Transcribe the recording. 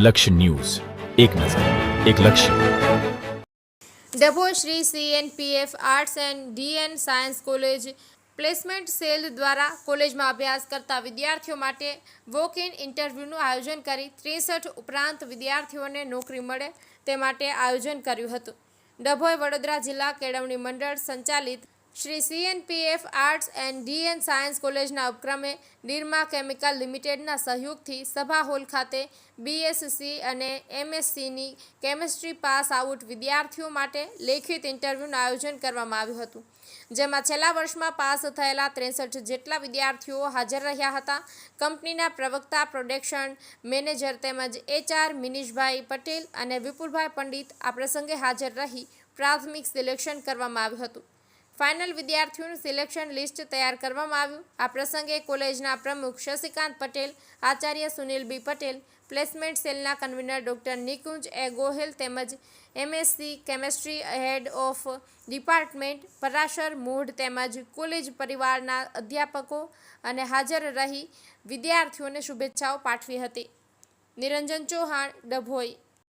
લક્ષ્ય ન્યૂઝ, એક નજર, એક લક્ષ્ય. Dabhoi Shri CNPF arts and DN science college placement cell દ્વારા કોલેજમાં અભ્યાસ કરતા વિદ્યાર્થીઓ માટે વોક ઇન ઇન્ટરવ્યૂનું આયોજન કરી 63 ઉપરાંત વિદ્યાર્થીઓને નોકરી મળે તે માટે આયોજન કર્યું હતું. ડભોઈ વડોદરા જિલ્લા કેળવણી મંડળ સંચાલિત Shri CNPF arts and DN science કોલેજના ઉપક્રમે નિરમા કેમિકલ લિમિટેડના સહયોગથી સભા હોલ ખાતે BSc અને MScની કેમિસ્ટ્રી પાસ આઉટ વિદ્યાર્થીઓ માટે લેખિત ઇન્ટરવ્યૂનું આયોજન કરવામાં આવ્યું હતું, જેમાં છેલ્લા વર્ષમાં પાસ થયેલા 63 જેટલા વિદ્યાર્થીઓ હાજર રહ્યા હતા. કંપનીના પ્રવક્તા, પ્રોડક્શન મેનેજર તેમજ HR મિનીશભાઈ પટેલ અને વિપુલભાઈ પંડિત આ પ્રસંગે હાજર રહી પ્રાથમિક સિલેક્શન કરવામાં આવ્યું હતું. ફાઇનલ વિદ્યાર્થીઓનું સિલેક્શન લિસ્ટ તૈયાર કરવામાં આવ્યું. આ પ્રસંગે કોલેજના પ્રમુખ શશિકાંત પટેલ, આચાર્ય સુનિલ B પટેલ, પ્લેસમેન્ટ સેલના convener doctor Nikunj A Gohil તેમજ MSc chemistry head of department Parashar Mudh તેમજ કોલેજ પરિવારના અધ્યાપકો અને હાજર રહી વિદ્યાર્થીઓને શુભેચ્છાઓ પાઠવી હતી. નિરંજન ચૌહાણ, ડભોઈ.